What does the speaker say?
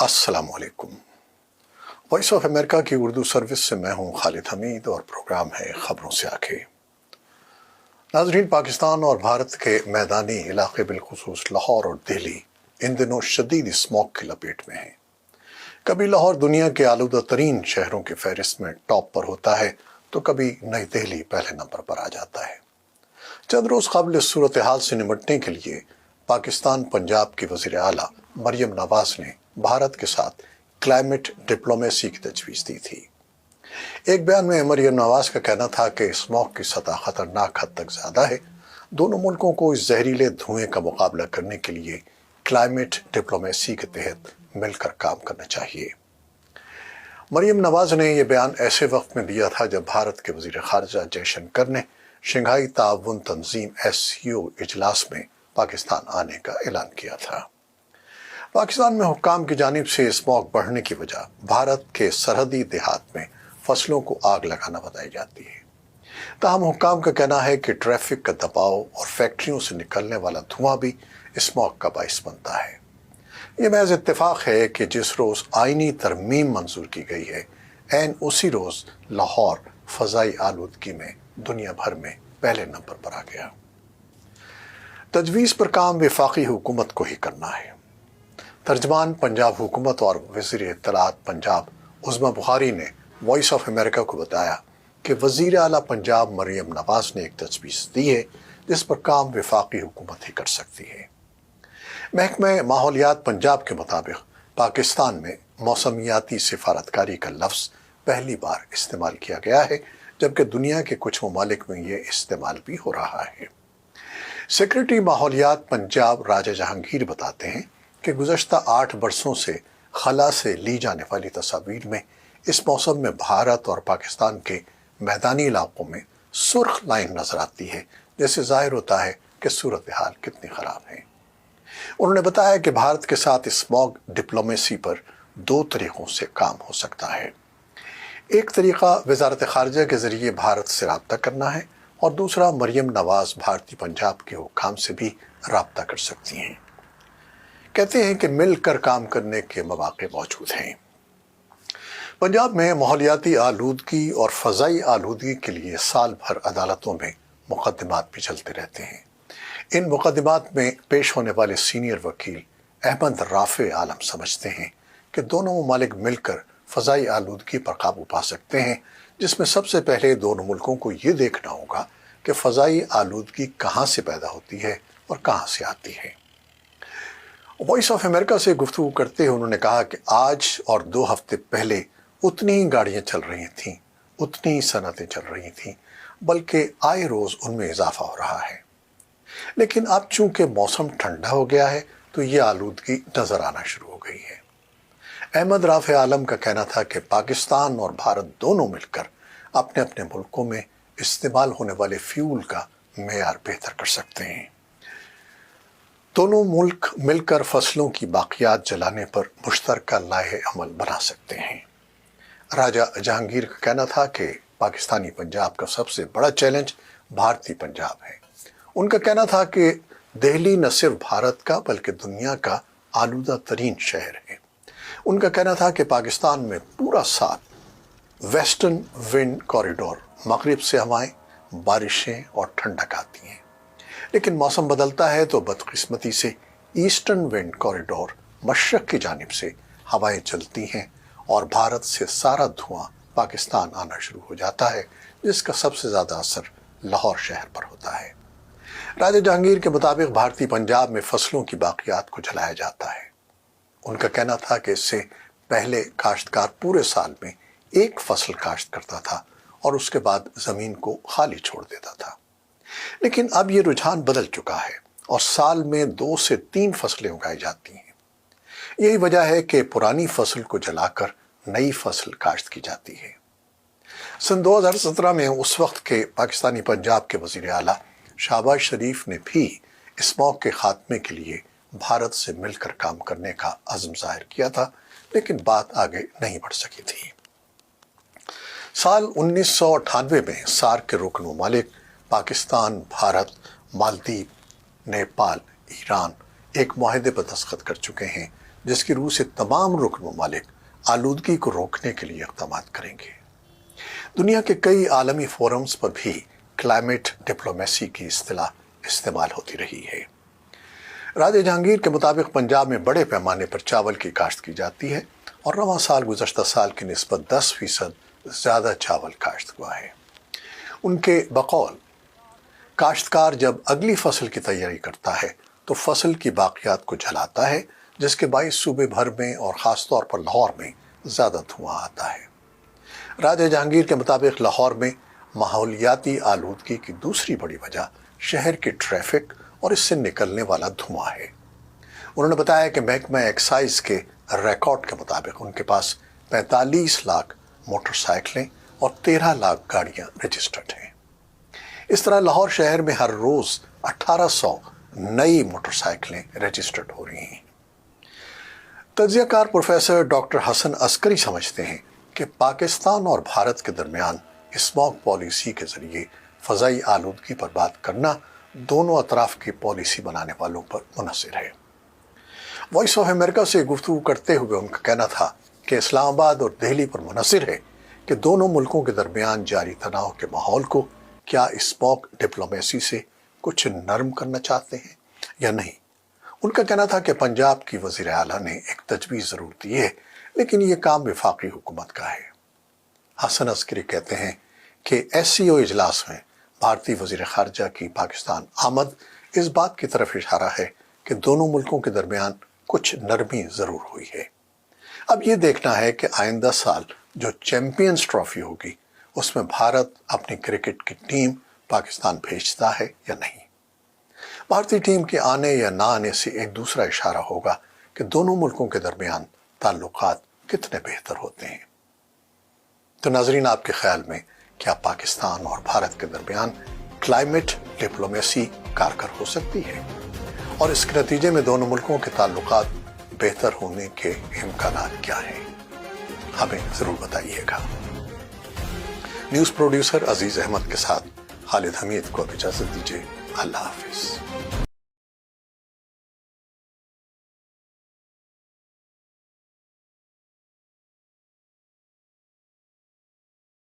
अस्सलाम वालेकुम। Voice of America की उर्दू सर्विस से मैं हूं खालिद हमीद और प्रोग्राम है खबरों से आंखें। नाज़रीन, पाकिस्तान और भारत के मैदानी इलाके बिलखुसूस लाहौर और दिल्ली इन दिनों शदीद स्मॉग की लपेट में हैं। कभी लाहौर दुनिया के आलूदा तरीन शहरों की फहरिस्त में टॉप पर होता है तो कभी नई दिल्ली पहले नंबर पर आ जाता है। चंद रोज़ कबल इस सूरत हाल से निपटने के लिए पाकिस्तान पंजाब की वज़ीर आला मरियम नवाज ने भारत के साथ क्लाइमेट डिप्लोमेसी की तजवीज़ दी थी। एक बयान में मरियम नवाज का कहना था कि स्मॉग की सतह खतरनाक हद तक ज़्यादा है। दोनों मुल्कों को इस जहरीले धुएं का मुकाबला करने के लिए क्लाइमेट डिप्लोमेसी के तहत मिलकर काम करना चाहिए। मरियम नवाज ने यह बयान ऐसे वक्त में दिया था जब भारत के वज़ीर ख़ारिजा जयशंकर ने शंघाई ताउन तंजीम SCO इजलास में पाकिस्तान आने का ऐलान किया था। पाकिस्तान में हुक्काम की जानिब से स्मॉग बढ़ने की वजह भारत के सरहदी देहात में फसलों को आग लगाना बताई जाती है। ताहम हुक्काम का कहना है कि ट्रैफिक का दबाव और फैक्ट्रियों से निकलने वाला धुआं भी स्मॉग का बाइस बनता है। ये महज इत्तेफाक है कि जिस रोज़ आईनी तरमीम मंजूर की गई है, ऐन उसी रोज़ लाहौर फ़ज़ाई आलूदगी में दुनिया भर में पहले नंबर पर आ गया। तजवीज़ पर काम वफाकी हुकूमत को ही करना है। तर्जमान पंजाब हुकूमत और वज़ीर इत्तलात पंजाब उज़्मा बुखारी ने वॉइस ऑफ अमेरिका को बताया कि वज़ीर आला पंजाब मरियम नवाज ने एक तजवीज़ दी है जिस पर काम वफाकी हुकूमत ही कर सकती है। महकमा माहौलियात पंजाब के मुताबिक पाकिस्तान में मौसमियाती सिफारतकारी का लफ्ज़ पहली बार इस्तेमाल किया गया है, जबकि दुनिया के कुछ ममालिक में ये इस्तेमाल भी हो रहा है। सेक्रेटरी माहौलियात पंजाब राजा जहांगीर बताते हैं कि गुज़श्ता 8 बरसों से खला से ली जाने वाली तस्वीर में इस मौसम में भारत और पाकिस्तान के मैदानी इलाकों में सुर्ख लाइन नजर आती है, जैसे जाहिर होता है कि सूरत हाल कितनी ख़राब है। उन्होंने बताया कि भारत के साथ स्मॉग डिप्लोमेसी पर 2 तरीक़ों से काम हो सकता है। एक तरीक़ा वज़ारत ख़ारिजा के ज़रिए भारत से रब्ता करना है और दूसरा मरियम नवाज भारतीय पंजाब के हुक्काम से भी रब्ता कर सकती हैं। कहते हैं कि मिलकर काम करने के मौक़े मौजूद हैं। पंजाब में माहौलियाती आलूदगी और फ़ज़ाई आलूदगी के लिए साल भर अदालतों में मुक़दमात भी चलते रहते हैं। इन मुक़दमात में पेश होने वाले सीनियर वकील अहमद राफ़े आलम समझते हैं कि दोनों ममालिक मिलकर फ़ज़ाई आलूदगी पर काबू पा सकते हैं, जिसमें सबसे पहले दोनों मुल्कों को ये देखना होगा कि फ़ज़ाई आलूदगी कहाँ से पैदा होती है और कहाँ से आती है। वॉइस ऑफ अमेरिका से गुफ्तगू करते हुए उन्होंने कहा कि आज और 2 हफ्ते पहले उतनी ही गाड़ियाँ चल रही थीं, उतनी ही सनतें चल रही थीं, बल्कि आए रोज़ उनमें इजाफा हो रहा है। लेकिन अब चूंकि मौसम ठंडा हो गया है तो ये आलूदगी नज़र आना शुरू हो गई है। अहमद राफ़े आलम का कहना था कि पाकिस्तान और भारत दोनों मिलकर अपने अपने मुल्कों में इस्तेमाल होने वाले फ्यूल का मेयार बेहतर कर सकते हैं। दोनों मुल्क मिलकर फसलों की बाकियात जलाने पर मुश्तरका लाहे अमल बना सकते हैं। राजा जहांगीर का कहना था कि पाकिस्तानी पंजाब का सबसे बड़ा चैलेंज भारतीय पंजाब है। उनका कहना था कि दिल्ली न सिर्फ भारत का बल्कि दुनिया का आलूदा तरीन शहर है। उनका कहना था कि पाकिस्तान में पूरा साल वेस्टर्न विंड कॉरिडोर, मगरिब से हवाएं, बारिशें और ठंडक आती हैं, लेकिन मौसम बदलता है तो बदकिस्मती से ईस्टर्न विंड कॉरिडोर, मशरक़ की जानिब से हवाएं चलती हैं और भारत से सारा धुआं पाकिस्तान आना शुरू हो जाता है, जिसका सबसे ज़्यादा असर लाहौर शहर पर होता है। राजा जहांगीर के मुताबिक भारतीय पंजाब में फसलों की बाकियात को जलाया जाता है। उनका कहना था कि इससे पहले काश्तकार पूरे साल में एक फसल काश्त करता था और उसके बाद ज़मीन को खाली छोड़ देता था, लेकिन अब ये रुझान बदल चुका है और साल में 2 से 3 फसलें उगाई जाती हैं। यही वजह है कि पुरानी फसल को जलाकर नई फसल काश्त की जाती है। सन 2017 में उस वक्त के पाकिस्तानी पंजाब के वज़ीर आला शहबाज शरीफ ने भी स्मॉग के खात्मे के लिए भारत से मिलकर काम करने का अज़्म ज़ाहिर किया था, लेकिन बात आगे नहीं बढ़ सकी थी। साल 1998 में सार्क के रुकन ममालिक पाकिस्तान, भारत, मालदीव, नेपाल, ईरान एक मुआहदे पर दस्तखत कर चुके हैं جس کی روح سے تمام رکن ممالک آلودگی کو روکنے کے لیے اقدامات کریں گے۔ دنیا کے کئی عالمی فورمز پر بھی کلائمیٹ ڈپلومیسی کی اصطلاح استعمال ہوتی رہی ہے۔ راجہ جہانگیر کے مطابق پنجاب میں بڑے پیمانے پر چاول کی کاشت کی جاتی ہے اور رواں سال گزشتہ سال کی نسبت 10% زیادہ چاول کاشت ہوا ہے۔ ان کے بقول کاشتکار جب اگلی فصل کی تیاری کرتا ہے تو فصل کی باقیات کو جلاتا ہے، جس کے باعث صوبے بھر میں اور خاص طور پر لاہور میں زیادہ دھواں آتا ہے۔ راجہ جہانگیر کے مطابق لاہور میں ماحولیاتی آلودگی کی دوسری بڑی وجہ شہر کی ٹریفک اور اس سے نکلنے والا دھواں ہے۔ انہوں نے بتایا کہ محکمہ ایکسائز کے ریکارڈ کے مطابق ان کے پاس 45 لاکھ موٹر سائیکلیں اور 13 لاکھ گاڑیاں رجسٹرڈ ہیں۔ اس طرح لاہور شہر میں ہر روز 1800 نئی موٹر سائیکلیں رجسٹرڈ ہو رہی ہیں۔ تجزیہ کار پروفیسر ڈاکٹر حسن عسکری سمجھتے ہیں کہ پاکستان اور بھارت کے درمیان اسموگ پالیسی کے ذریعے فضائی آلودگی پر بات کرنا دونوں اطراف کی پالیسی بنانے والوں پر منحصر ہے۔ وائس آف امریکہ سے گفتگو کرتے ہوئے ان کا کہنا تھا کہ اسلام آباد اور دہلی پر منحصر ہے کہ دونوں ملکوں کے درمیان جاری تناؤ کے ماحول کو کیا اسموگ ڈپلومیسی سے کچھ نرم کرنا چاہتے ہیں یا نہیں۔ ان کا کہنا تھا کہ پنجاب کی وزیر اعلیٰ نے ایک تجویز ضرور دی ہے، لیکن یہ کام وفاقی حکومت کا ہے۔ حسن عسکری کہتے ہیں کہ SCO اجلاس میں بھارتی وزیر خارجہ کی پاکستان آمد اس بات کی طرف اشارہ ہے کہ دونوں ملکوں کے درمیان کچھ نرمی ضرور ہوئی ہے۔ اب یہ دیکھنا ہے کہ آئندہ سال جو چیمپئنز ٹرافی ہوگی اس میں بھارت اپنی کرکٹ کی ٹیم پاکستان بھیجتا ہے یا نہیں۔ بھارتی ٹیم کے آنے یا نہ آنے سے ایک دوسرا اشارہ ہوگا کہ دونوں ملکوں کے درمیان تعلقات کتنے بہتر ہوتے ہیں۔ تو ناظرین، آپ کے خیال میں کیا پاکستان اور بھارت کے درمیان کلائمیٹ ڈپلومیسی کارگر ہو سکتی ہے؟ اور اس کے نتیجے میں دونوں ملکوں کے تعلقات بہتر ہونے کے امکانات کیا ہیں؟ ہمیں ضرور بتائیے گا۔ نیوز پروڈیوسر عزیز احمد کے ساتھ خالد حمید کو اب اجازت دیجیے۔ اللہ حافظ۔